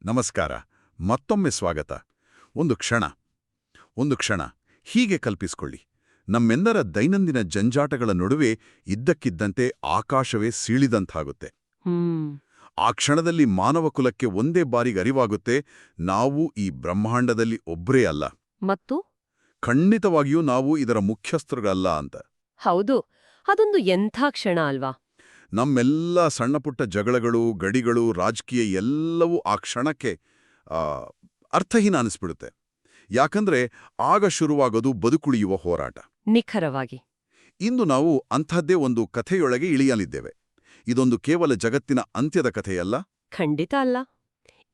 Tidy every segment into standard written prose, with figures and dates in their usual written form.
ನಮಸ್ಕಾರ. ಮತ್ತೊಮ್ಮೆ ಸ್ವಾಗತ. ಒಂದು ಕ್ಷಣ ಹೀಗೆ ಕಲ್ಪಿಸಿಕೊಳ್ಳಿ. ನಮ್ಮೆಲ್ಲರ ದೈನಂದಿನ ಜಂಜಾಟಗಳ ನಡುವೆ ಇದ್ದಕ್ಕಿದ್ದಂತೆ ಆಕಾಶವೇ ಸೀಳಿದಂತಾಗುತ್ತೆ. ಆ ಕ್ಷಣದಲ್ಲಿ ಮಾನವ ಕುಲಕ್ಕೆ ಒಂದೇ ಬಾರಿಗೆ ಅರಿವಾಗುತ್ತೆ, ನಾವು ಈ ಬ್ರಹ್ಮಾಂಡದಲ್ಲಿ ಒಬ್ರೇ ಅಲ್ಲ, ಮತ್ತು ಖಂಡಿತವಾಗಿಯೂ ನಾವು ಇದರ ಮುಖ್ಯಸ್ಥರುಗಳಲ್ಲ ಅಂತ. ಹೌದು, ಅದೊಂದು ಎಂಥ ಕ್ಷಣ ಅಲ್ವಾ. ನಮ್ಮೆಲ್ಲ ಸಣ್ಣಪುಟ್ಟ ಜಗಳಗಳು, ಗಡಿಗಳು, ರಾಜಕೀಯ ಎಲ್ಲವೂ ಆ ಕ್ಷಣಕ್ಕೆ ಅರ್ಥಹೀನ ಅನಿಸ್ಬಿಡುತ್ತೆ. ಯಾಕಂದ್ರೆ ಆಗ ಶುರುವಾಗೋದು ಬದುಕುಳಿಯುವ ಹೋರಾಟ. ನಿಖರವಾಗಿ. ಇಂದು ನಾವು ಅಂಥದ್ದೇ ಒಂದು ಕಥೆಯೊಳಗೆ ಇಳಿಯಲಿದ್ದೇವೆ. ಇದೊಂದು ಕೇವಲ ಜಗತ್ತಿನ ಅಂತ್ಯದ ಕಥೆಯಲ್ಲ. ಖಂಡಿತ ಅಲ್ಲ.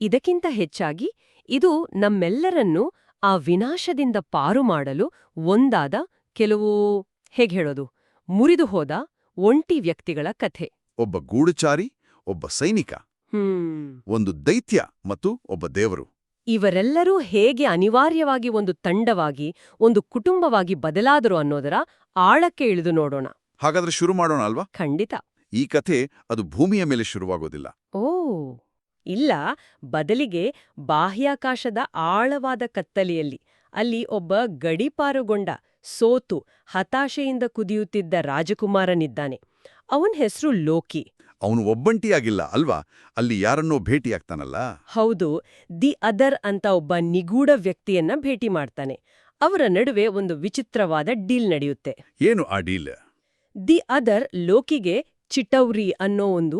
ಇದಕ್ಕಿಂತ ಹೆಚ್ಚಾಗಿ ಇದು ನಮ್ಮೆಲ್ಲರನ್ನೂ ಆ ವಿನಾಶದಿಂದ ಪಾರು ಮಾಡಲು ಒಂದಾದ ಕೆಲವು ಹೇಳೋದು ಮುರಿದು ಹೋದ ಒಂಟಿ ವ್ಯಕ್ತಿಗಳ ಕಥೆ. ಒಬ್ಬ ಗೂಢಚಾರಿ, ಒಬ್ಬ ಸೈನಿಕ, ಒಂದು ದೈತ್ಯ ಮತ್ತು ಒಬ್ಬ ದೇವರು. ಇವರೆಲ್ಲರೂ ಹೇಗೆ ಅನಿವಾರ್ಯವಾಗಿ ಒಂದು ತಂಡವಾಗಿ, ಒಂದು ಕುಟುಂಬವಾಗಿ ಬದಲಾದರು ಅನ್ನೋದರ ಆಳಕ್ಕೆ ಇಳಿದು ನೋಡೋಣ. ಹಾಗಾದ್ರೆ ಶುರು ಮಾಡೋಣ ಅಲ್ವಾ? ಖಂಡಿತ. ಈ ಕಥೆ ಅದು ಭೂಮಿಯ ಮೇಲೆ ಶುರುವಾಗೋದಿಲ್ಲ. ಇಲ್ಲ, ಬದಲಿಗೆ ಬಾಹ್ಯಾಕಾಶದ ಆಳವಾದ ಕತ್ತಲೆಯಲ್ಲಿ, ಅಲ್ಲಿ ಒಬ್ಬ ಗಡೀಪಾರುಗೊಂಡ, ಸೋತು ಹತಾಶೆಯಿಂದ ಕುದಿಯುತ್ತಿದ್ದ ರಾಜಕುಮಾರನಿದ್ದಾನೆ. ಅವನ ಹೆಸರು ಲೋಕಿ. ಅವನು ಒಬ್ಬಂಟಿಯಾಗಿಲ್ಲ ಅಲ್ವಾ, ಅಲ್ಲಿ ಯಾರನ್ನೋ ಭೇಟಿಯಾಗ್ತಾನಲ್ಲ. ಹೌದು, ದಿ ಅದರ್ ಅಂತ ಒಬ್ಬ ನಿಗೂಢ ವ್ಯಕ್ತಿಯನ್ನ ಭೇಟಿ ಮಾಡ್ತಾನೆ. ಅವರ ನಡುವೆ ಒಂದು ವಿಚಿತ್ರವಾದ ಡೀಲ್ ನಡೆಯುತ್ತೆ. ಏನು ಆ ಡೀಲ್? ದಿ ಅದರ್ ಲೋಕಿಗೆ ಚಿಟೌರಿ ಅನ್ನೋ ಒಂದು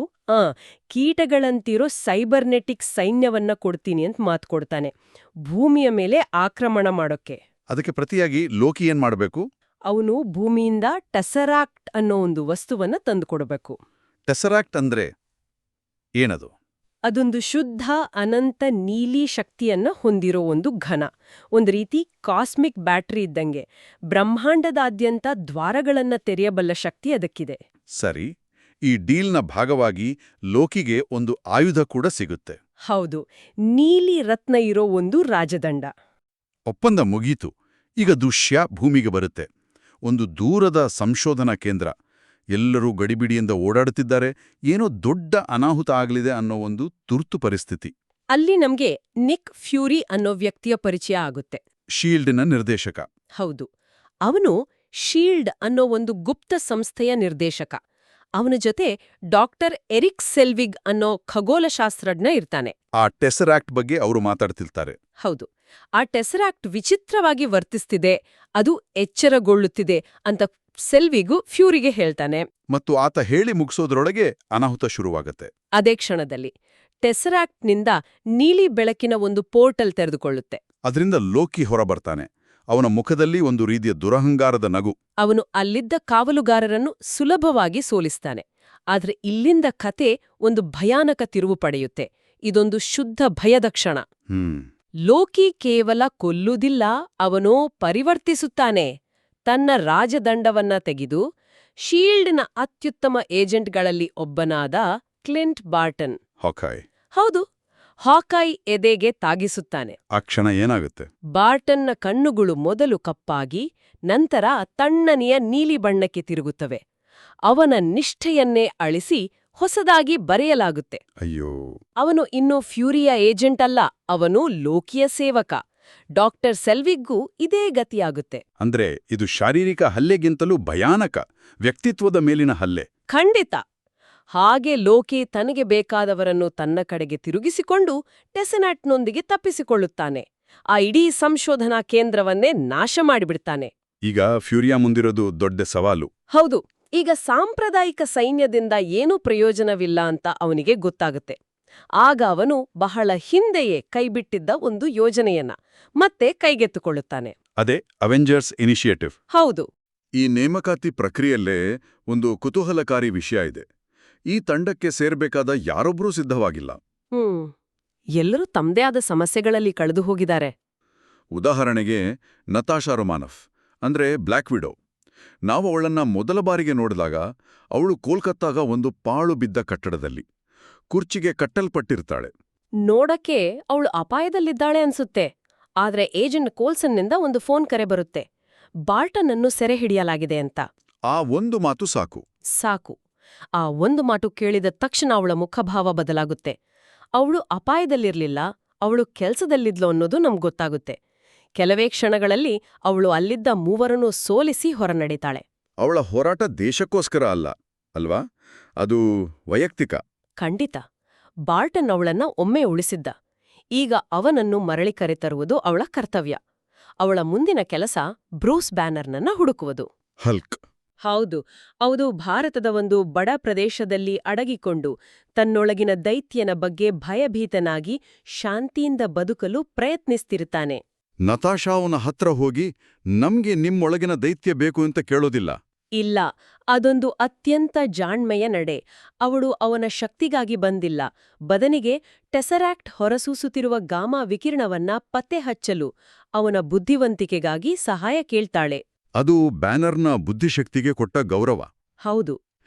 ಕೀಟಗಳಂತಿರೋ ಸೈಬರ್ನೆಟಿಕ್ ಸೈನ್ಯವನ್ನ ಕೊಡ್ತೀನಿ ಅಂತ ಮಾತು ಕೊಡ್ತಾನೆ, ಭೂಮಿಯ ಮೇಲೆ ಆಕ್ರಮಣ ಮಾಡೋಕ್ಕೆ. ಅದಕ್ಕೆ ಪ್ರತಿಯಾಗಿ ಲೋಕಿ ಏನ್ ಮಾಡಬೇಕು? ಅವನು ಭೂಮಿಯಿಂದ ಟೆಸರಾಕ್ಟ್ ಅನ್ನೋ ಒಂದು ವಸ್ತುವನ್ನ ತಂದುಕೊಡಬೇಕು. ಟೆಸರಾಕ್ಟ್ ಅಂದ್ರೆ ಏನದು? ಅದೊಂದು ಶುದ್ಧ ಅನಂತ ನೀಲಿ ಶಕ್ತಿಯನ್ನ ಹೊಂದಿರೋ ಒಂದು ಘನ, ಒಂದು ರೀತಿ ಕಾಸ್ಮಿಕ್ ಬ್ಯಾಟರಿ ಇದ್ದಂಗೆ. ಬ್ರಹ್ಮಾಂಡದಾದ್ಯಂತ ದ್ವಾರಗಳನ್ನ ತೆರೆಯಬಲ್ಲ ಶಕ್ತಿ ಅದಕ್ಕಿದೆ. ಸರಿ, ಈ ಡೀಲ್ನ ಭಾಗವಾಗಿ ಲೋಕಿಗೆ ಒಂದು ಆಯುಧ ಕೂಡ ಸಿಗುತ್ತೆ. ಹೌದು, ನೀಲಿ ರತ್ನ ಇರೋ ಒಂದು ರಾಜದಂಡ. ಒಪ್ಪಂದ ಮುಗೀತು. ಈಗ ದೃಶ್ಯ ಭೂಮಿಗೆ ಬರುತ್ತೆ. ಒಂದು ದೂರದ ಸಂಶೋಧನಾ ಕೇಂದ್ರ. ಎಲ್ಲರೂ ಗಡಿಬಿಡಿಯಿಂದ ಓಡಾಡುತ್ತಿದ್ದಾರೆ. ಏನೋ ದೊಡ್ಡ ಅನಾಹುತ ಆಗಲಿದೆ ಅನ್ನೋ ಒಂದು ತುರ್ತು ಪರಿಸ್ಥಿತಿ. ಅಲ್ಲಿ ನಮ್ಗೆ ನಿಕ್ ಫ್ಯೂರಿ ಅನ್ನೋ ವ್ಯಕ್ತಿಯ ಪರಿಚಯ ಆಗುತ್ತೆ. ಶೀಲ್ಡ್ನ ನಿರ್ದೇಶಕ. ಹೌದು, ಅವನು ಶೀಲ್ಡ್ ಅನ್ನೋ ಒಂದು ಗುಪ್ತ ಸಂಸ್ಥೆಯ ನಿರ್ದೇಶಕ. ಅವನ ಜೊತೆ ಡಾಕ್ಟರ್ ಎರಿಕ್ ಸೆಲ್ವಿಗ್ ಅನ್ನೋ ಖಗೋಳಶಾಸ್ತ್ರಜ್ಞ ಇರ್ತಾನೆ. ಆ ಟೆಸರಾಕ್ಟ್ ಬಗ್ಗೆ ಅವರು ಮಾತಾಡ್ತಿರ್ತಾರೆ. ಹೌದು, ಆ ಟೆಸರಾಕ್ಟ್ ವಿಚಿತ್ರವಾಗಿ ವರ್ತಿಸ್ತಿದೆ, ಅದು ಎಚ್ಚರಗೊಳ್ಳುತ್ತಿದೆ ಅಂತ ಸೆಲ್ವಿಗೂ ಫ್ಯೂರಿಗೆ ಹೇಳ್ತಾನೆ. ಮತ್ತು ಆತ ಹೇಳಿ ಮುಗಿಸೋದ್ರೊಳಗೆ ಅನಾಹುತ ಶುರುವಾಗತ್ತೆ. ಅದೇ ಕ್ಷಣದಲ್ಲಿ ಟೆಸರಾಕ್ಟ್ನಿಂದ ನೀಲಿ ಬೆಳಕಿನ ಒಂದು ಪೋರ್ಟಲ್ ತೆರೆದುಕೊಳ್ಳುತ್ತೆ. ಅದರಿಂದ ಲೋಕಿ ಹೊರಬರ್ತಾನೆ. ಅವನ ಮುಖದಲ್ಲಿ ಒಂದು ರೀತಿಯ ದುರಹಂಗಾರದ ನಗು. ಅವನು ಅಲ್ಲಿದ್ದ ಕಾವಲುಗಾರರನ್ನು ಸುಲಭವಾಗಿ ಸೋಲಿಸ್ತಾನೆ. ಆದ್ರೆ ಇಲ್ಲಿಂದ ಕತೆ ಒಂದು ಭಯಾನಕ ತಿರುವು ಪಡೆಯುತ್ತೆ. ಇದೊಂದು ಶುದ್ಧ ಭಯದ ಕ್ಷಣ. ಲೋಕಿ ಕೇವಲ ಕೊಲ್ಲುವುದಿಲ್ಲ, ಅವನೋ ಪರಿವರ್ತಿಸುತ್ತಾನೆ. ತನ್ನ ರಾಜದಂಡವನ್ನ ತೆಗೆದು ಶೀಲ್ಡ್ನ ಅತ್ಯುತ್ತಮ ಏಜೆಂಟ್ಗಳಲ್ಲಿ ಒಬ್ಬನಾದ ಕ್ಲಿಂಟ್ ಬಾರ್ಟನ್, ಹೌದು, ಹಾಕಾಯ್ ಎದೆಗೆ ತಾಗಿಸುತ್ತಾನೆ. ಆ ಕ್ಷಣ ಏನಾಗುತ್ತೆ? ಬಾರ್ಟನ್ನ ಕಣ್ಣುಗಳು ಮೊದಲು ಕಪ್ಪಾಗಿ ನಂತರ ತಣ್ಣನೆಯ ನೀಲಿ ಬಣ್ಣಕ್ಕೆ ತಿರುಗುತ್ತವೆ. ಅವನ ನಿಷ್ಠೆಯನ್ನೇ ಅಳಿಸಿ ಹೊಸದಾಗಿ ಬರೆಯಲಾಗುತ್ತೆ. ಅಯ್ಯೋ, ಅವನು ಇನ್ನೂ ಫ್ಯೂರಿಯ ಏಜೆಂಟ್ ಅಲ್ಲ, ಅವನು ಲೋಕಿಯ ಸೇವಕ. ಡಾಕ್ಟರ್ ಸೆಲ್ವಿಗ್ಗೂ ಇದೇ ಗತಿಯಾಗುತ್ತೆ. ಅಂದ್ರೆ ಇದು ಶಾರೀರಿಕ ಹಲ್ಲೆಗಿಂತಲೂ ಭಯಾನಕ, ವ್ಯಕ್ತಿತ್ವದ ಮೇಲಿನ ಹಲ್ಲೆ. ಖಂಡಿತ. ಹಾಗೆ ಲೋಕಿ ತನಗೆ ಬೇಕಾದವರನ್ನು ತನ್ನ ಕಡೆಗೆ ತಿರುಗಿಸಿಕೊಂಡು ಟೆಸೆನಾಟ್ನೊಂದಿಗೆ ತಪ್ಪಿಸಿಕೊಳ್ಳುತ್ತಾನೆ. ಆ ಇಡೀ ಸಂಶೋಧನಾ ಕೇಂದ್ರವನ್ನೇ ನಾಶ ಮಾಡಿಬಿಡ್ತಾನೆ. ಈಗ ಫ್ಯೂರಿಯಾ ಮುಂದಿರೋದು ದೊಡ್ಡ ಸವಾಲು. ಹೌದು, ಈಗ ಸಾಂಪ್ರದಾಯಿಕ ಸೈನ್ಯದಿಂದ ಏನೂ ಪ್ರಯೋಜನವಿಲ್ಲ ಅಂತ ಅವನಿಗೆ ಗೊತ್ತಾಗುತ್ತೆ. ಆಗ ಅವನು ಬಹಳ ಹಿಂದೆಯೇ ಕೈಬಿಟ್ಟಿದ್ದ ಒಂದು ಯೋಜನೆಯನ್ನ ಮತ್ತೆ ಕೈಗೆತ್ತಿಕೊಳ್ಳುತ್ತಾನೆ. ಅದೇ ಅವೆಂಜರ್ಸ್ ಇನಿಷಿಯೇಟಿವ್. ಹೌದು. ಈ ನೇಮಕಾತಿ ಪ್ರಕ್ರಿಯೆಯಲ್ಲೇ ಒಂದು ಕುತೂಹಲಕಾರಿ ವಿಷಯ ಇದೆ. ಈ ತಂಡಕ್ಕೆ ಸೇರ್ಬೇಕಾದ ಯಾರೊಬ್ಬರೂ ಸಿದ್ಧವಾಗಿಲ್ಲ. ಎಲ್ಲರೂ ತಮ್ಮದೇ ಆದ ಸಮಸ್ಯೆಗಳಲ್ಲಿ ಕಳೆದು ಹೋಗಿದ್ದಾರೆ. ಉದಾಹರಣೆಗೆ ನತಾಶಾ ರೊಮಾನಫ್, ಅಂದ್ರೆ ಬ್ಲ್ಯಾಕ್ ವಿಡೋ. ನಾವು ಅವಳನ್ನ ಮೊದಲ ಬಾರಿಗೆ ನೋಡಿದಾಗ ಅವಳು ಕೋಲ್ಕತ್ತಾಗ ಒಂದು ಪಾಳು ಬಿದ್ದ ಕಟ್ಟಡದಲ್ಲಿ ಕುರ್ಚಿಗೆ ಕಟ್ಟಲ್ಪಟ್ಟಿರ್ತಾಳೆ. ನೋಡಕ್ಕೆ ಅವಳು ಅಪಾಯದಲ್ಲಿದ್ದಾಳೆ ಅನ್ಸುತ್ತೆ. ಆದ್ರೆ ಏಜೆಂಟ್ ಕೋಲ್ಸನ್ನಿಂದ ಒಂದು ಫೋನ್ ಕರೆ ಬರುತ್ತೆ, ಬಾರ್ಟನ್ ಅನ್ನು ಸೆರೆ ಹಿಡಿಯಲಾಗಿದೆ ಅಂತ. ಆ ಒಂದು ಮಾತು ಸಾಕು. ಆ ಒಂದು ಮಾತು ಕೇಳಿದ ತಕ್ಷಣ ಅವಳ ಮುಖಭಾವ ಬದಲಾಗುತ್ತೆ. ಅವಳು ಅಪಾಯದಲ್ಲಿರ್ಲಿಲ್ಲ, ಅವಳು ಕೆಲ್ಸದಲ್ಲಿದ್ಲು ಅನ್ನೋದು ನಮ್ಗೊತ್ತಾಗುತ್ತೆ. ಕೆಲವೇ ಕ್ಷಣಗಳಲ್ಲಿ ಅವಳು ಅಲ್ಲಿದ್ದ ಮೂವರನ್ನೂ ಸೋಲಿಸಿ ಹೊರನಡೀತಾಳೆ. ಅವಳ ಹೋರಾಟ ದೇಶಕ್ಕೋಸ್ಕರ ಅಲ್ಲ ಅಲ್ವಾ, ಅದು ವೈಯಕ್ತಿಕ. ಖಂಡಿತ. ಬಾರ್ಟನ್ ಅವಳನ್ನ ಒಮ್ಮೆ ಉಳಿಸಿದ್ದ. ಈಗ ಅವನನ್ನು ಮರಳಿ ಕರೆತರುವುದು ಅವಳ ಕರ್ತವ್ಯ. ಅವಳ ಮುಂದಿನ ಕೆಲಸ ಬ್ರೂಸ್ ಬ್ಯಾನರ್ನನ್ನ ಹುಡುಕುವುದು. ಹಲ್ಕ್. ಹೌದು, ಅವನು ಭಾರತದ ಒಂದು ಬಡ ಪ್ರದೇಶದಲ್ಲಿ ಅಡಗಿಕೊಂಡು ತನ್ನೊಳಗಿನ ದೈತ್ಯನ ಬಗ್ಗೆ ಭಯಭೀತನಾಗಿ ಶಾಂತಿಯಿಂದ ಬದುಕಲು ಪ್ರಯತ್ನಿಸ್ತಿರ್ತಾನೆ. ನತಾಶಾ ಅವನ ಹತ್ರ ಹೋಗಿ ನಮ್ಗೆ ನಿಮ್ಮೊಳಗಿನ ದೈತ್ಯ ಬೇಕು ಅಂತ ಕೇಳೋದಿಲ್ಲ. ಇಲ್ಲ, ಅದೊಂದು ಅತ್ಯಂತ ಜಾಣ್ಮೆಯ ನಡೆ. ಅವಳು ಅವನ ಶಕ್ತಿಗಾಗಿ ಬಂದಿಲ್ಲ, ಬದನಿಗೆ ಟೆಸರಾಕ್ಟ್ ಹೊರಸೂಸುತ್ತಿರುವ ಗಾಮಾ ವಿಕಿರಣವನ್ನ ಪತ್ತೆ ಹಚ್ಚಲು ಅವನ ಬುದ್ಧಿವಂತಿಕೆಗಾಗಿ ಸಹಾಯ ಕೇಳ್ತಾಳೆ. ಅದು ಬ್ಯಾನರ್ನ ಬುದ್ಧಿಶಕ್ತಿಗೆ ಕೊಟ್ಟ ಗೌರವ. ಹೌದು.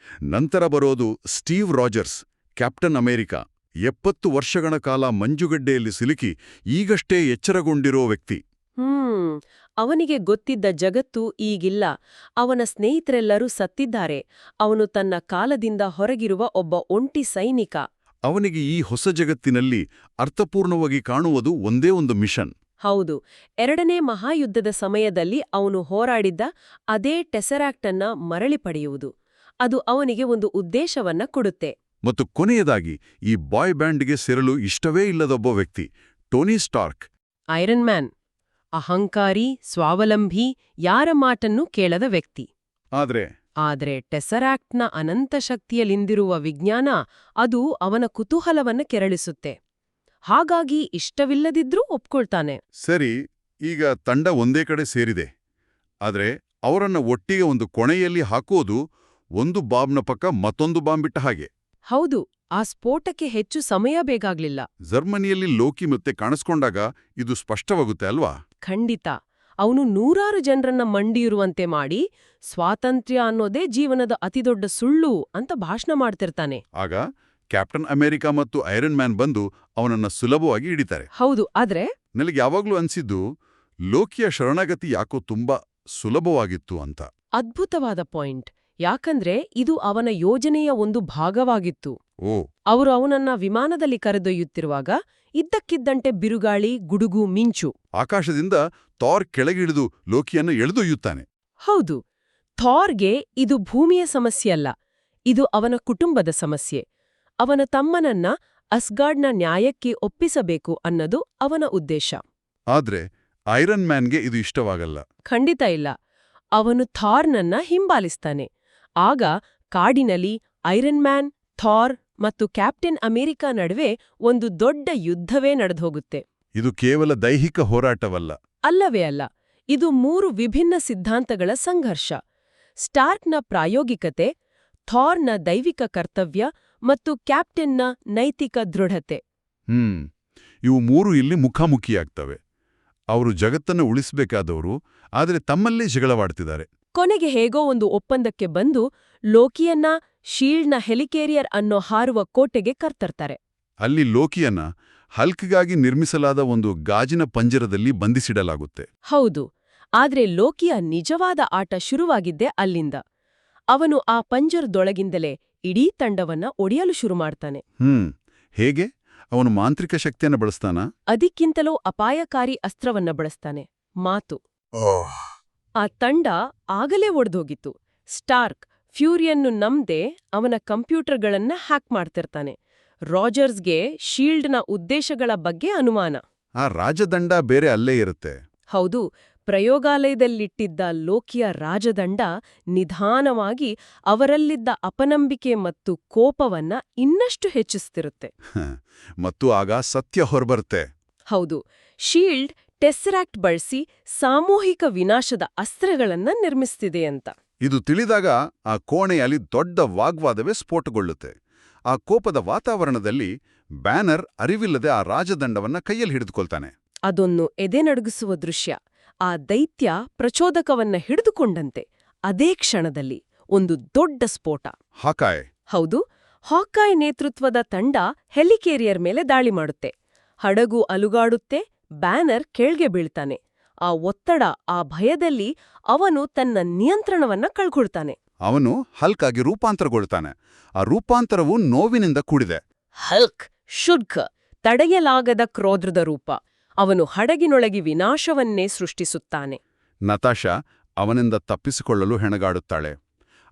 ನಂತರ ಬರೋದು ಸ್ಟೀವ್ ರಾಜರ್ಸ್, ಕ್ಯಾಪ್ಟನ್ ಅಮೆರಿಕ. 70 ವರ್ಷಗಳ ಕಾಲ ಮಂಜುಗಡ್ಡೆಯಲ್ಲಿ ಸಿಲುಕಿ ಈಗಷ್ಟೇ ಎಚ್ಚರಗೊಂಡಿರೋ ವ್ಯಕ್ತಿ. ಅವನಿಗೆ ಗೊತ್ತಿದ್ದ ಜಗತ್ತು ಈಗಿಲ್ಲ. ಅವನ ಸ್ನೇಹಿತರೆಲ್ಲರೂ ಸತ್ತಿದ್ದಾರೆ. ಅವನು ತನ್ನ ಕಾಲದಿಂದ ಹೊರಗಿರುವ ಒಬ್ಬ ಒಂಟಿ ಸೈನಿಕ. ಅವನಿಗೆ ಈ ಹೊಸ ಜಗತ್ತಿನಲ್ಲಿ ಅರ್ಥಪೂರ್ಣವಾಗಿ ಕಾಣುವುದು ಒಂದೇ ಒಂದು ಮಿಷನ್. ಹೌದು, 2ನೇ ಮಹಾಯುದ್ಧದ ಸಮಯದಲ್ಲಿ ಅವನು ಹೋರಾಡಿದ್ದ ಅದೇ ಟೆಸರಾಕ್ಟ್ ಅನ್ನ ಮರಳಿ ಪಡೆಯುವುದು. ಅದು ಅವನಿಗೆ ಒಂದು ಉದ್ದೇಶವನ್ನ ಕೊಡುತ್ತೆ. ಮತ್ತು ಕೊನೆಯದಾಗಿ ಈ ಬಾಯ್ ಬ್ಯಾಂಡ್ಗೆ ಸೇರಲು ಇಷ್ಟವೇ ಇಲ್ಲದೊಬ್ಬ ವ್ಯಕ್ತಿ, ಟೋನಿ ಸ್ಟಾರ್ಕ್. Iron Man. ಅಹಂಕಾರಿ, ಸ್ವಾವಲಂಬಿ, ಯಾರ ಮಾತನ್ನೂ ಕೇಳದ ವ್ಯಕ್ತಿ. ಆದ್ರೆ ಟೆಸರಾಕ್ಟ್ನ ಅನಂತ ಶಕ್ತಿಯಲ್ಲಿಂದಿರುವ ವಿಜ್ಞಾನ ಅದು ಅವನ ಕುತೂಹಲವನ್ನ ಕೆರಳಿಸುತ್ತೆ. ಹಾಗಾಗಿ ಇಷ್ಟವಿಲ್ಲದಿದ್ರೂ ಒಪ್ಕೊಳ್ತಾನೆ. ಸರಿ, ಈಗ ತಂಡ ಒಂದೇ ಕಡೆ ಸೇರಿದೆ. ಆದ್ರೆ ಅವರನ್ನ ಒಟ್ಟಿಗೆ ಒಂದು ಕೊಣೆಯಲ್ಲಿ ಹಾಕೋದು ಒಂದು ಬಾಂಬ್ನ ಪಕ್ಕ ಮತ್ತೊಂದು ಬಾಂಬ್ ಬಿಟ್ಟ ಹಾಗೆ. ಹೌದು, ಆ ಸ್ಫೋಟಕ್ಕೆ ಹೆಚ್ಚು ಸಮಯ ಬೇಕಾಗ್ಲಿಲ್ಲ. ಜರ್ಮನಿಯಲ್ಲಿ ಲೋಕಿ ಮತ್ತೆ ಕಾಣಿಸ್ಕೊಂಡಾಗ ಇದು ಸ್ಪಷ್ಟವಾಗುತ್ತೆ ಅಲ್ವಾ? ಖಂಡಿತ. ಅವನು 100 ಜನರನ್ನ ಮಂಡಿಯಿರುವಂತೆ ಮಾಡಿ ಸ್ವಾತಂತ್ರ್ಯ ಅನ್ನೋದೇ ಜೀವನದ ಅತಿದೊಡ್ಡ ಸುಳ್ಳು ಅಂತ ಭಾಷಣ ಮಾಡ್ತಿರ್ತಾನೆ. ಆಗ ಕ್ಯಾಪ್ಟನ್ ಅಮೆರಿಕ ಮತ್ತು ಐರನ್ ಮ್ಯಾನ್ ಬಂದು ಅವನನ್ನ ಸುಲಭವಾಗಿ ಹಿಡಿತಾರೆ. ಹೌದು, ಆದ್ರೆ ನನಗೆ ಯಾವಾಗ್ಲೂ ಅನ್ಸಿದ್ದು ಲೋಕಿಯ ಶರಣಾಗತಿ ಯಾಕೋ ತುಂಬಾ ಸುಲಭವಾಗಿತ್ತು ಅಂತ. ಅದ್ಭುತವಾದ ಪಾಯಿಂಟ್. ಯಾಕಂದ್ರೆ ಇದು ಅವನ ಯೋಜನೆಯ ಒಂದು ಭಾಗವಾಗಿತ್ತು. ಅವರು ಅವನನ್ನ ವಿಮಾನದಲ್ಲಿ ಕರೆದೊಯ್ಯುತ್ತಿರುವಾಗ ಇದ್ದಕ್ಕಿದ್ದಂತೆ ಬಿರುಗಾಳಿ, ಗುಡುಗು, ಮಿಂಚು. ಆಕಾಶದಿಂದ ಥಾರ್ ಕೆಳಗಿಳಿದು ಲೋಕಿಯನ್ನು ಎಳೆದೊಯ್ಯುತ್ತಾನೆ. ಹೌದು, ಥಾರ್ಗೆ ಇದು ಭೂಮಿಯ ಸಮಸ್ಯೆಯಲ್ಲ, ಇದು ಅವನ ಕುಟುಂಬದ ಸಮಸ್ಯೆ. ಅವನ ತಮ್ಮನನ್ನ ಅಸ್ಗಾರ್ಡ್ನ ನ್ಯಾಯಕ್ಕೆ ಒಪ್ಪಿಸಬೇಕು ಅನ್ನೋದು ಅವನ ಉದ್ದೇಶ. ಆದ್ರೆ ಐರನ್ ಮ್ಯಾನ್ಗೆ ಇದು ಇಷ್ಟವಾಗಲ್ಲ. ಖಂಡಿತ ಇಲ್ಲ. ಅವನು ಥಾರ್ನನ್ನ ಹಿಂಬಾಲಿಸ್ತಾನೆ. ಆಗ ಕಾಡಿನಲ್ಲಿ ಐರನ್ ಮ್ಯಾನ್, ಥಾರ್ ಮತ್ತು ಕ್ಯಾಪ್ಟನ್ ಅಮೆರಿಕ ನಡುವೆ ಒಂದು ದೊಡ್ಡ ಯುದ್ಧವೇ ನಡೆದೋಗುತ್ತೆ. ಇದು ಕೇವಲ ದೈಹಿಕ ಹೋರಾಟವಲ್ಲ. ಅಲ್ಲವೇ ಅಲ್ಲ, ಇದು 3 ವಿಭಿನ್ನ ಸಿದ್ಧಾಂತಗಳ ಸಂಘರ್ಷ. ಸ್ಟಾರ್ಕ್ನ ಪ್ರಾಯೋಗಿಕತೆ, ಥಾರ್ನ ದೈವಿಕ ಕರ್ತವ್ಯ ಮತ್ತು ಕ್ಯಾಪ್ಟನ್ನ ನೈತಿಕ ದೃಢತೆ. ಇವು 3 ಇಲ್ಲಿ ಮುಖಾಮುಖಿಯಾಗ್ತವೆ. ಅವರು ಜಗತ್ತನ್ನು ಉಳಿಸಬೇಕಾದವರು, ಆದರೆ ತಮ್ಮಲ್ಲೇ ಜಗಳವಾಡ್ತಿದ್ದಾರೆ. ಕೊನೆಗೆ ಹೇಗೋ ಒಂದು ಒಪ್ಪಂದಕ್ಕೆ ಬಂದು ಲೋಕಿಯನ್ನ ಶೀಲ್ಡ್ನ ಹೆಲಿಕೇರಿಯರ್ ಅನ್ನೋ ಹಾರುವ ಕೋಟೆಗೆ ಕರ್ತರ್ತಾರೆ. ಅಲ್ಲಿ ಲೋಕಿಯನ್ನ ಹಲ್ಕ್ಗಾಗಿ ನಿರ್ಮಿಸಲಾದ ಒಂದು ಗಾಜಿನ ಪಂಜರದಲ್ಲಿ ಬಂಧಿಸಿಡಲಾಗುತ್ತೆ. ಹೌದು, ಆದ್ರೆ ಲೋಕಿಯ ನಿಜವಾದ ಆಟ ಶುರುವಾಗಿದ್ದೇ ಅಲ್ಲಿಂದ. ಅವನು ಆ ಪಂಜರದೊಳಗಿಂದಲೇ ಇಡೀ ತಂಡವನ್ನ ಒಡೆಯಲು ಶುರು ಮಾಡ್ತಾನೆ. ಹೇಗೆ? ಅವನು ಮಾಂತ್ರಿಕ ಶಕ್ತಿಯನ್ನು ಬಳಸ್ತಾನ? ಅದಕ್ಕಿಂತಲೂ ಅಪಾಯಕಾರಿ ಅಸ್ತ್ರವನ್ನ ಬಳಸ್ತಾನೆ, ಮಾತು. ಆ ತಂಡ ಆಗಲೇ ಒಡೆದೋಗಿತ್ತು. ಸ್ಟಾರ್ಕ್ ಫ್ಯೂರಿಯನ್ನು ನಂಬದೆ ಅವನ ಕಂಪ್ಯೂಟರ್ಗಳನ್ನ ಹ್ಯಾಕ್ ಮಾಡ್ತಿರ್ತಾನೆ. ರಾಜರ್ಸ್ಗೆ ಶೀಲ್ಡ್ನ ಉದ್ದೇಶಗಳ ಬಗ್ಗೆ ಅನುಮಾನ. ಆ ರಾಜದಂಡ ಬೇರೆ ಅಲ್ಲೇ ಇರುತ್ತೆ. ಹೌದು, ಪ್ರಯೋಗಾಲಯದಲ್ಲಿಟ್ಟಿದ್ದ ಲೋಕಿಯ ರಾಜದಂಡ ನಿಧಾನವಾಗಿ ಅವರಲ್ಲಿದ್ದ ಅಪನಂಬಿಕೆ ಮತ್ತು ಕೋಪವನ್ನ ಇನ್ನಷ್ಟು ಹೆಚ್ಚಿಸ್ತಿರುತ್ತೆ. ಮತ್ತು ಆಗ ಸತ್ಯ ಹೊರಬರುತ್ತೆ. ಹೌದು, ಶೀಲ್ಡ್ ಟೆಸ್ಸರಾಕ್ಟ್ ಬಳಸಿ ಸಾಮೂಹಿಕ ವಿನಾಶದ ಅಸ್ತ್ರಗಳನ್ನ ನಿರ್ಮಿಸ್ತಿದೆ ಅಂತ. ಇದು ತಿಳಿದಾಗ ಆ ಕೋಣೆಯಲ್ಲಿ ದೊಡ್ಡ ವಾಗ್ವಾದವೇ ಸ್ಫೋಟಗೊಳ್ಳುತ್ತೆ. ಆ ಕೋಪದ ವಾತಾವರಣದಲ್ಲಿ ಬ್ಯಾನರ್ ಅರಿವಿಲ್ಲದೆ ಆ ರಾಜದಂಡವನ್ನ ಕೈಯಲ್ಲಿ ಹಿಡಿದುಕೊಳ್ತಾನೆ. ಅದೊಂದು ಎದೆನಡುಗಿಸುವ ದೃಶ್ಯ. ಆ ದೈತ್ಯ ಪ್ರಚೋದಕವನ್ನ ಹಿಡಿದುಕೊಂಡಂತೆ ಅದೇ ಕ್ಷಣದಲ್ಲಿ ಒಂದು ದೊಡ್ಡ ಸ್ಫೋಟ. ಹಾಕಾಯ್. ಹೌದು, ಹಾಕಾಯ್ ನೇತೃತ್ವದ ತಂಡ ಹೆಲಿಕೇರಿಯರ್ ಮೇಲೆ ದಾಳಿ ಮಾಡುತ್ತೆ. ಹಡಗು ಅಲುಗಾಡುತ್ತೆ, ಬ್ಯಾನರ್ ಕೆಳಗೆ ಬೀಳ್ತಾನೆ. ಆ ಒತ್ತಡ, ಆ ಭಯದಲ್ಲಿ ಅವನು ತನ್ನ ನಿಯಂತ್ರಣವನ್ನ ಕಳ್ಕೊಳ್ತಾನೆ. ಅವನು ಹಲ್ಕ್ ಆಗಿ ರೂಪಾಂತರಗೊಳ್ತಾನೆ. ಆ ರೂಪಾಂತರವು ನೋವಿನಿಂದ ಕೂಡಿದೆ. ಹಲ್ಕ್, ಶುಡ್ಕ, ತಡೆಯಲಾಗದ ಕ್ರೋಧದ ರೂಪ. ಅವನು ಹಡಗಿನೊಳಗೆ ವಿನಾಶವನ್ನೇ ಸೃಷ್ಟಿಸುತ್ತಾನೆ. ನತಾಶಾ ಅವನಿಂದ ತಪ್ಪಿಸಿಕೊಳ್ಳಲು ಹೆಣಗಾಡುತ್ತಾಳೆ.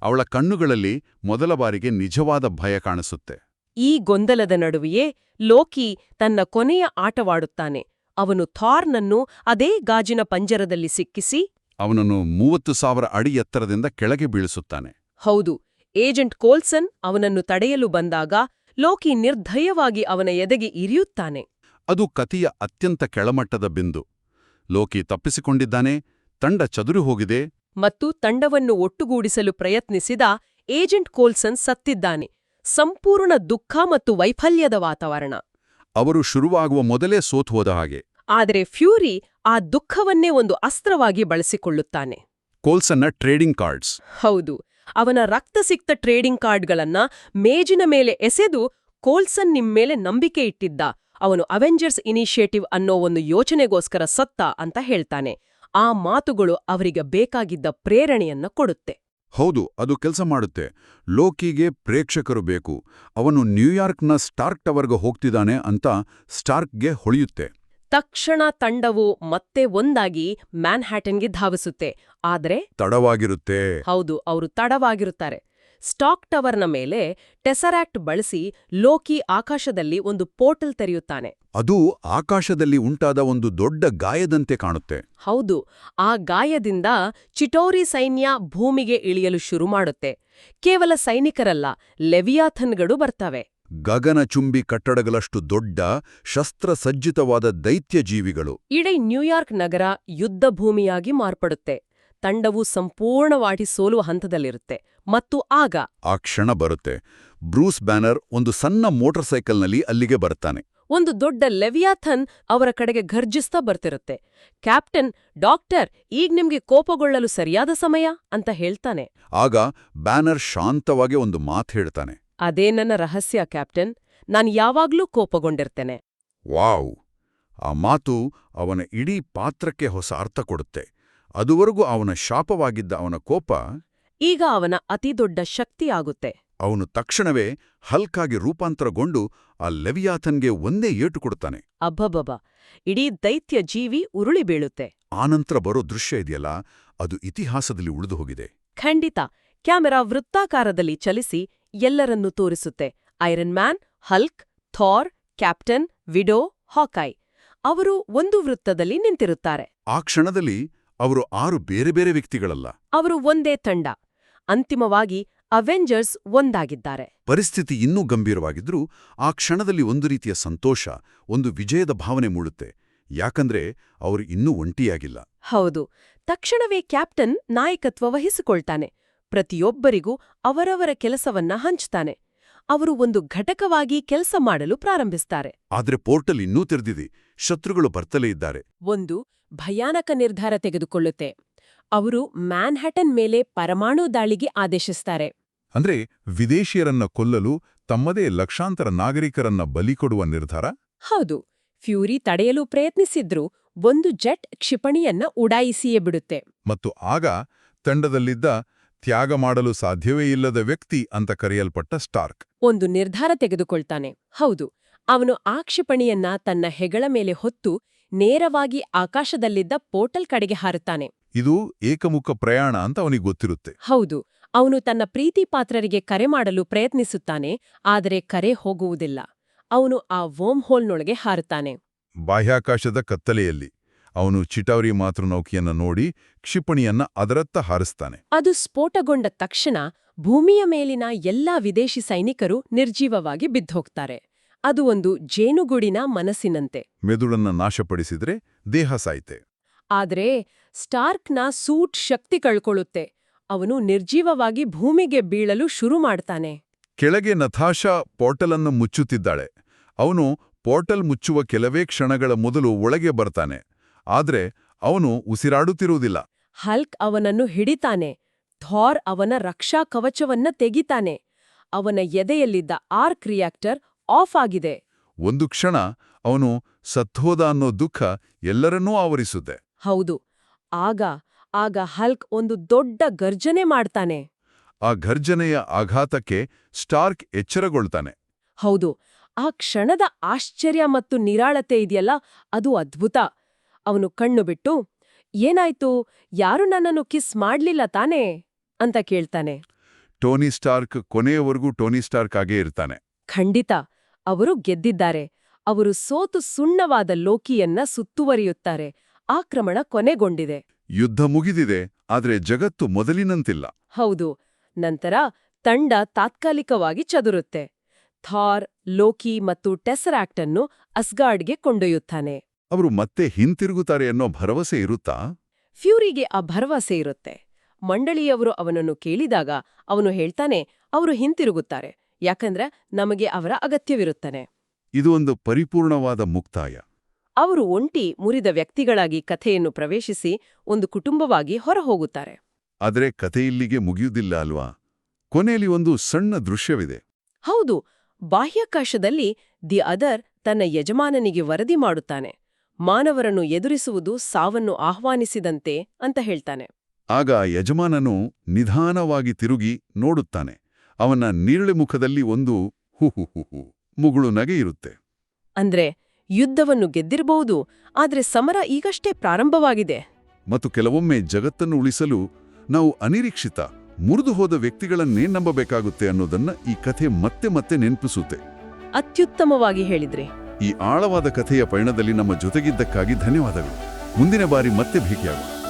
ಅವಳ ಕಣ್ಣುಗಳಲ್ಲಿ ಮೊದಲ ಬಾರಿಗೆ ನಿಜವಾದ ಭಯ ಕಾಣಿಸುತ್ತೆ. ಈ ಗೊಂದಲದ ನಡುವೆಯೇ ಲೋಕಿ ತನ್ನ ಕೊನೆಯ ಆಟವಾಡುತ್ತಾನೆ. ಅವನು ಥಾರ್ನನ್ನು ಅದೇ ಗಾಜಿನ ಪಂಜರದಲ್ಲಿ ಸಿಕ್ಕಿಸಿ ಅವನನ್ನು 30,000 ಅಡಿ ಎತ್ತರದಿಂದ ಕೆಳಗೆ ಬೀಳಿಸುತ್ತಾನೆ. ಹೌದು, ಏಜೆಂಟ್ ಕೋಲ್ಸನ್ ಅವನನ್ನು ತಡೆಯಲು ಬಂದಾಗ ಲೋಕಿ ನಿರ್ದಯವಾಗಿ ಅವನ ಎದೆಗೆ ಇರಿಯುತ್ತಾನೆ. ಅದು ಕಥೆಯ ಅತ್ಯಂತ ಕೆಳಮಟ್ಟದ ಬಿಂದು. ಲೋಕಿ ತಪ್ಪಿಸಿಕೊಂಡಿದ್ದಾನೆ, ತಂಡ ಚದುರಿ ಹೋಗಿದೆ. ಮತ್ತು ತಂಡವನ್ನು ಒಟ್ಟುಗೂಡಿಸಲು ಪ್ರಯತ್ನಿಸಿದ ಏಜೆಂಟ್ ಕೋಲ್ಸನ್ ಸತ್ತಿದ್ದಾನೆ. ಸಂಪೂರ್ಣ ದುಃಖ ಮತ್ತು ವೈಫಲ್ಯದ ವಾತಾವರಣ. ಅವರು ಶುರುವಾಗುವ ಮೊದಲೇ ಸೋತುಹೋದ ಹಾಗೆ. ಆದರೆ ಫ್ಯೂರಿ ಆ ದುಃಖವನ್ನೇ ಒಂದು ಅಸ್ತ್ರವಾಗಿ ಬಳಸಿಕೊಳ್ಳುತ್ತಾನೆ. ಕೋಲ್ಸನ್ನ ಟ್ರೇಡಿಂಗ್ ಕಾರ್ಡ್ಸ್. ಹೌದು, ಅವನ ರಕ್ತಸಿಕ್ತ ಟ್ರೇಡಿಂಗ್ ಕಾರ್ಡ್ಗಳನ್ನ ಮೇಜಿನ ಮೇಲೆ ಎಸೆದು, ಕೋಲ್ಸನ್ ನಿಮ್ಮೇಲೆ ನಂಬಿಕೆ ಇಟ್ಟಿದ್ದ, ಅವನು ಅವೆಂಜರ್ಸ್ ಇನಿಷಿಯೇಟಿವ್ ಅನ್ನೋ ಒಂದು ಯೋಚನೆಗೋಸ್ಕರ ಸತ್ತ ಅಂತ ಹೇಳ್ತಾನೆ. ಆ ಮಾತುಗಳು ಅವರಿಗೆ ಬೇಕಾಗಿದ್ದ ಪ್ರೇರಣೆಯನ್ನ ಕೊಡುತ್ತೆ. ಹೌದು, ಅದು ಕೆಲಸ ಮಾಡುತ್ತೆ. ಲೋಕಿಗೆ ಪ್ರೇಕ್ಷಕರು ಬೇಕು. ಅವನು ನ್ಯೂಯಾರ್ಕ್ನ ಸ್ಟಾರ್ಕ್ ಟವರ್ಗೆ ಹೋಗ್ತಿದ್ದಾನೆ ಅಂತ ಸ್ಟಾರ್ಕ್ಗೆ ಹೊಳೆಯುತ್ತೆ. ತಕ್ಷಣ ತಂಡವು ಮತ್ತೆ ಒಂದಾಗಿ ಮ್ಯಾನ್ಹ್ಯಾಟನ್ಗೆ ಧಾವಿಸುತ್ತೆ. ಆದ್ರೆ ತಡವಾಗಿರುತ್ತೆ. ಹೌದು, ಅವರು ತಡವಾಗಿರುತ್ತಾರೆ. ಸ್ಟಾಕ್ ಟವರ್ನ ಮೇಲೆ ಟೆಸರಾಕ್ಟ್ ಬಳಸಿ ಲೋಕಿ ಆಕಾಶದಲ್ಲಿ ಒಂದು ಪೋರ್ಟಲ್ ತೆರೆಯುತ್ತಾನೆ. ಅದು ಆಕಾಶದಲ್ಲಿ ಉಂಟಾದ ಒಂದು ದೊಡ್ಡ ಗಾಯದಂತೆ ಕಾಣುತ್ತೆ. ಹೌದು, ಆ ಗಾಯದಿಂದ ಚಿಟೋರಿ ಸೈನ್ಯ ಭೂಮಿಗೆ ಇಳಿಯಲು ಶುರು ಮಾಡುತ್ತೆ. ಕೇವಲ ಸೈನಿಕರಲ್ಲ, ಲೆವಿಯಾಥನ್ಗಳು ಬರ್ತವೆ. ಗಗನಚುಂಬಿ ಕಟ್ಟಡಗಳಷ್ಟು ದೊಡ್ಡ ಶಸ್ತ್ರಸಜ್ಜಿತವಾದ ದೈತ್ಯ ಜೀವಿಗಳು. ಇಡೀ ನ್ಯೂಯಾರ್ಕ್ ನಗರ ಯುದ್ಧ ಭೂಮಿಯಾಗಿ ಮಾರ್ಪಡುತ್ತೆ. ತಂಡವು ಸಂಪೂರ್ಣವಾಗಿ ಸೋಲುವ ಹಂತದಲ್ಲಿರುತ್ತೆ. ಮತ್ತು ಆಗ ಆ ಕ್ಷಣ ಬರುತ್ತೆ. ಬ್ರೂಸ್ ಬ್ಯಾನರ್ ಒಂದು ಸಣ್ಣ ಮೋಟಾರ್ ಸೈಕಲ್ನಲ್ಲಿ ಅಲ್ಲಿಗೆ ಬರ್ತಾನೆ. ಒಂದು ದೊಡ್ಡ ಲೆವಿಯಾಥನ್ ಅವರ ಕಡೆಗೆ ಘರ್ಜಿಸ್ತಾ ಬರ್ತಿರುತ್ತೆ. ಕ್ಯಾಪ್ಟನ್, ಡಾಕ್ಟರ್, ಈಗ ನಿಮ್ಗೆ ಕೋಪಗೊಳ್ಳಲು ಸರಿಯಾದ ಸಮಯ ಅಂತ ಹೇಳ್ತಾನೆ. ಆಗ ಬ್ಯಾನರ್ ಶಾಂತವಾಗಿ ಒಂದು ಮಾತು ಹೇಳ್ತಾನೆ. ಅದೇ ನನ್ನ ರಹಸ್ಯ ಕ್ಯಾಪ್ಟನ್, ನಾನ್ ಯಾವಾಗ್ಲೂ ಕೋಪಗೊಂಡಿರ್ತೇನೆ. ವಾವ್! ಆ ಮಾತು ಅವನ ಇಡೀ ಪಾತ್ರಕ್ಕೆ ಹೊಸ ಅರ್ಥ ಕೊಡುತ್ತೆ. ಅದುವರೆಗೂ ಅವನ ಶಾಪವಾಗಿದ್ದ ಅವನ ಕೋಪ ಈಗ ಅವನ ಅತಿದೊಡ್ಡ ಶಕ್ತಿಯಾಗುತ್ತೆ. ಅವನು ತಕ್ಷಣವೇ ಹಲ್ಕಾಗಿ ರೂಪಾಂತರಗೊಂಡು ಆ ಲೆವಿಯಾಥನ್ಗೆ ಒಂದೇ ಏಟು ಕೊಡುತ್ತಾನೆ. ಅಬ್ಬಬ್ಬಬ, ಇಡೀ ದೈತ್ಯ ಜೀವಿ ಉರುಳಿ ಬೀಳುತ್ತೆ. ಆನಂತರ ಬರೋ ದೃಶ್ಯ ಇದೆಯಲ್ಲ, ಅದು ಇತಿಹಾಸದಲ್ಲಿ ಉಳಿದು ಹೋಗಿದೆ. ಖಂಡಿತ. ಕ್ಯಾಮೆರಾ ವೃತ್ತಾಕಾರದಲ್ಲಿ ಚಲಿಸಿ ಎಲ್ಲರನ್ನೂ ತೋರಿಸುತ್ತೆ. Iron man, Hulk, Thar, captain, widow, ಹಾಕಾಯ್. ಅವರು ಒಂದು ವೃತ್ತದಲ್ಲಿ ನಿಂತಿರುತ್ತಾರೆ. ಆ ಕ್ಷಣದಲ್ಲಿ ಅವರು 6 ಬೇರೆ ಬೇರೆ ವ್ಯಕ್ತಿಗಳಲ್ಲ. ಅವರು ಒಂದೇ ತಂಡ. ಅಂತಿಮವಾಗಿ ಅವೆಂಜರ್ಸ್ ಒಂದಾಗಿದ್ದಾರೆ. ಪರಿಸ್ಥಿತಿ ಇನ್ನೂ ಗಂಭೀರವಾಗಿದ್ರೂ ಆ ಕ್ಷಣದಲ್ಲಿ ಒಂದು ರೀತಿಯ ಸಂತೋಷ, ಒಂದು ವಿಜಯದ ಭಾವನೆ ಮೂಡುತ್ತೆ. ಯಾಕಂದ್ರೆ ಅವರು ಇನ್ನೂ ಒಂಟಿಯಾಗಿಲ್ಲ. ಹೌದು. ತಕ್ಷಣವೇ ಕ್ಯಾಪ್ಟನ್ ನಾಯಕತ್ವ ವಹಿಸಿಕೊಳ್ತಾನೆ. ಪ್ರತಿಯೊಬ್ಬರಿಗೂ ಅವರವರ ಕೆಲಸವನ್ನ ಹಂಚ್ತಾನೆ. ಅವರು ಒಂದು ಘಟಕವಾಗಿ ಕೆಲಸ ಮಾಡಲು ಪ್ರಾರಂಭಿಸ್ತಾರೆ. ಆದ್ರೆ ಪೋರ್ಟಲ್ ಇನ್ನೂ ತೆರೆದಿದೆ. ಶತ್ರುಗಳು ಬರ್ತಲೇ ಇದ್ದಾರೆ. ಒಂದು ಭಯಾನಕ ನಿರ್ಧಾರ ತೆಗೆದುಕೊಳ್ಳುತ್ತೆ. ಅವರು ಮ್ಯಾನ್ಹ್ಯಾಟನ್ ಮೇಲೆ ಪರಮಾಣು ದಾಳಿಗೆ ಆದೇಶಿಸ್ತಾರೆ. ಅಂದ್ರೆ ವಿದೇಶಿಯರನ್ನ ಕೊಲ್ಲಲು ತಮ್ಮದೇ ಲಕ್ಷಾಂತರ ನಾಗರಿಕರನ್ನ ಬಲಿ ಕೊಡುವ ನಿರ್ಧಾರ. ಹೌದು. ಫ್ಯೂರಿ ತಡೆಯಲು ಪ್ರಯತ್ನಿಸಿದ್ರೂ ಒಂದು ಜೆಟ್ ಕ್ಷಿಪಣಿಯನ್ನ ಉಡಾಯಿಸಿಯೇ ಬಿಡುತ್ತೆ. ಮತ್ತು ಆಗ ತಂಡದಲ್ಲಿದ್ದ ತ್ಯಾಗ ಮಾಡಲು ಸಾಧ್ಯವೇ ಇಲ್ಲದ ವ್ಯಕ್ತಿ ಅಂತ ಕರೆಯಲ್ಪಟ್ಟ ಸ್ಟಾರ್ಕ್ ಒಂದು ನಿರ್ಧಾರ ತೆಗೆದುಕೊಳ್ತಾನೆ. ಹೌದು, ಅವನು ಆ ಕ್ಷಿಪಣಿಯನ್ನ ತನ್ನ ಹೆಗಲ ಮೇಲೆ ಹೊತ್ತು ನೇರವಾಗಿ ಆಕಾಶದಲ್ಲಿದ್ದ ಪೋರ್ಟಲ್ ಕಡೆಗೆ ಹಾರುತ್ತಾನೆ. ಇದು ಏಕಮುಖ ಪ್ರಯಾಣ ಅಂತ ಅವನಿಗೆ ಗೊತ್ತಿರುತ್ತೆ. ಹೌದು, ಅವನು ತನ್ನ ಪ್ರೀತಿ ಪಾತ್ರರಿಗೆ ಕರೆ ಮಾಡಲು ಪ್ರಯತ್ನಿಸುತ್ತಾನೆ. ಆದರೆ ಕರೆ ಹೋಗುವುದಿಲ್ಲ. ಅವನು ಆ ವರ್ಮ್ ಹೋಲ್ನೊಳಗೆ ಹಾರುತ್ತಾನೆ. ಬಾಹ್ಯಾಕಾಶದ ಕತ್ತಲೆಯಲ್ಲಿ ಅವನು ಚಿಟೌರಿ ಮಾತೃನೌಕೆಯನ್ನ ನೋಡಿ ಕ್ಷಿಪಣಿಯನ್ನ ಅದರತ್ತ ಹಾರಿಸ್ತಾನೆ. ಅದು ಸ್ಫೋಟಗೊಂಡ ತಕ್ಷಣ ಭೂಮಿಯ ಮೇಲಿನ ಎಲ್ಲಾ ವಿದೇಶಿ ಸೈನಿಕರು ನಿರ್ಜೀವವಾಗಿ ಬಿದ್ದೋಗ್ತಾರೆ. ಅದು ಒಂದು ಜೇನುಗೂಡಿನ ಮನಸ್ಸಿನಂತೆ. ಮೆದುಳನ್ನ ನಾಶಪಡಿಸಿದ್ರೆ ದೇಹ ಸಾಯ್ತೆ. ಆದ್ರೆ ಸ್ಟಾರ್ಕ್ನ ಸೂಟ್ ಶಕ್ತಿ ಕಳ್ಕೊಳ್ಳುತ್ತೆ. ಅವನು ನಿರ್ಜೀವವಾಗಿ ಭೂಮಿಗೆ ಬೀಳಲು ಶುರು ಮಾಡ್ತಾನೆ. ಕೆಳಗೆ ನತಾಶಾ ಪೋರ್ಟಲನ್ನು ಮುಚ್ಚುತ್ತಿದ್ದಾಳೆ. ಅವನು ಪೋರ್ಟಲ್ ಮುಚ್ಚುವ ಕೆಲವೇ ಕ್ಷಣಗಳ ಮೊದಲು ಒಳಗೆ ಬರ್ತಾನೆ. ಆದ್ರೆ ಅವನು ಉಸಿರಾಡುತ್ತಿರುವುದಿಲ್ಲ. ಹಲ್ಕ್ ಅವನನ್ನು ಹಿಡಿತಾನೆ. ಥಾರ್ ಅವನ ರಕ್ಷಾ ಕವಚವನ್ನ ತೆಗಿತಾನೆ. ಅವನ ಎದೆಯಲ್ಲಿದ್ದ ಆರ್ಕ್ ರಿಯಾಕ್ಟರ್ ಆಫ್ ಆಗಿದೆ. ಒಂದು ಕ್ಷಣ ಅವನು ಸತ್ತೋದ ಅನ್ನೋ ದುಃಖ ಎಲ್ಲರನ್ನೂ ಆವರಿಸುತ್ತೆ. ಹೌದು. ಆಗ ಹಲ್ಕ್ ಒಂದು ದೊಡ್ಡ ಗರ್ಜನೆ ಮಾಡ್ತಾನೆ. ಆ ಗರ್ಜನೆಯ ಆಘಾತಕ್ಕೆ ಸ್ಟಾರ್ಕ್ ಎಚ್ಚರಗೊಳ್ತಾನೆ. ಹೌದು, ಆ ಕ್ಷಣದ ಆಶ್ಚರ್ಯ ಮತ್ತು ನಿರಾಳತೆ ಇದೆಯಲ್ಲ, ಅದು ಅದ್ಭುತ. ಅವನು ಕಣ್ಣು ಬಿಟ್ಟು, ಏನಾಯ್ತು, ಯಾರು ನನ್ನನ್ನು ಕಿಸ್ ಮಾಡ್ಲಿಲ್ಲ ತಾನೇ ಅಂತ ಕೇಳ್ತಾನೆ. ಟೋನಿ ಸ್ಟಾರ್ಕ್ ಕೊನೆಯವರೆಗೂ ಟೋನಿ ಸ್ಟಾರ್ಕ್ ಆಗೇ ಇರ್ತಾನೆ. ಖಂಡಿತ, ಅವರು ಗೆದ್ದಿದ್ದಾರೆ. ಅವರು ಸೋತು ಸುಣ್ಣವಾದ ಲೋಕಿಯನ್ನ ಸುತ್ತುವರಿಯುತ್ತಾರೆ. ಆಕ್ರಮಣ ಕೊನೆಗೊಂಡಿದೆ. ಯುದ್ಧ ಮುಗಿದಿದೆ, ಆದ್ರೆ ಜಗತ್ತು ಮೊದಲಿನಂತಿಲ್ಲ. ಹೌದು. ನಂತರ ತಂಡ ತಾತ್ಕಾಲಿಕವಾಗಿ ಚದುರುತ್ತೆ. ಥಾರ್, ಲೋಕಿ ಮತ್ತು ಟೆಸರಾಕ್ಟ್ ಅನ್ನು ಅಸ್ಗಾರ್ಡ್ಗೆ ಕೊಂಡೊಯ್ಯುತ್ತಾನೆ. ಅವರು ಮತ್ತೆ ಹಿಂತಿರುಗುತ್ತಾರೆ ಅನ್ನೋ ಭರವಸೆ ಇರುತ್ತಾ? ಫ್ಯೂರಿಗೆ ಆ ಭರವಸೆ ಇರುತ್ತೆ. ಮಂಡಳಿಯವರು ಅವನನ್ನು ಕೇಳಿದಾಗ ಅವನು ಹೇಳ್ತಾನೆ, ಅವರು ಹಿಂತಿರುಗುತ್ತಾರೆ, ಯಾಕಂದ್ರೆ ನಮಗೆ ಅವರ ಅಗತ್ಯವಿರುತ್ತಾನೆ. ಇದು ಒಂದು ಪರಿಪೂರ್ಣವಾದ ಮುಕ್ತಾಯ. ಅವರು ಒಂಟಿ ಮುರಿದ ವ್ಯಕ್ತಿಗಳಾಗಿ ಕಥೆಯನ್ನು ಪ್ರವೇಶಿಸಿ ಒಂದು ಕುಟುಂಬವಾಗಿ ಹೊರಹೋಗುತ್ತಾರೆ. ಆದರೆ ಕಥೆಯಿಲ್ಲಿಗೆ ಮುಗಿಯುವುದಿಲ್ಲ ಅಲ್ವಾ? ಕೊನೆಯಲ್ಲಿ ಒಂದು ಸಣ್ಣ ದೃಶ್ಯವಿದೆ. ಹೌದು, ಬಾಹ್ಯಾಕಾಶದಲ್ಲಿ ದಿ ಅದರ್ ತನ್ನ ಯಜಮಾನನಿಗೆ ವರದಿ ಮಾಡುತ್ತಾನೆ. ಮಾನವರನ್ನು ಎದುರಿಸುವುದು ಸಾವನ್ನು ಆಹ್ವಾನಿಸಿದಂತೆ ಅಂತ ಹೇಳ್ತಾನೆ. ಆಗ ಯಜಮಾನನು ನಿಧಾನವಾಗಿ ತಿರುಗಿ ನೋಡುತ್ತಾನೆ. ಅವನ ನೀರಳೆ ಮುಖದಲ್ಲಿ ಒಂದು ಹುಹುಹುಹು ಮುಗುಳು ನಗೆ ಇರುತ್ತೆ. ಅಂದ್ರೆ ಯುದ್ಧವನ್ನು ಗೆದ್ದಿರಬಹುದು, ಆದ್ರೆ ಸಮರ ಈಗಷ್ಟೇ ಪ್ರಾರಂಭವಾಗಿದೆ. ಮತ್ತು ಕೆಲವೊಮ್ಮೆ ಜಗತ್ತನ್ನು ಉಳಿಸಲು ನಾವು ಅನಿರೀಕ್ಷಿತ ಮುರಿದು ಹೋದ ವ್ಯಕ್ತಿಗಳನ್ನೇ ನಂಬಬೇಕಾಗುತ್ತೆ ಅನ್ನೋದನ್ನ ಈ ಕಥೆ ಮತ್ತೆ ಮತ್ತೆ ನೆನಪಿಸುತ್ತೆ. ಅತ್ಯುತ್ತಮವಾಗಿ ಹೇಳಿದ್ರಿ. ಈ ಆಳವಾದ ಕಥೆಯ ಪಯಣದಲ್ಲಿ ನಮ್ಮ ಜೊತೆಗಿದ್ದಕ್ಕಾಗಿ ಧನ್ಯವಾದಗಳು. ಮುಂದಿನ ಬಾರಿ ಮತ್ತೆ ಭೇಟಿಯಾಗೋಣ.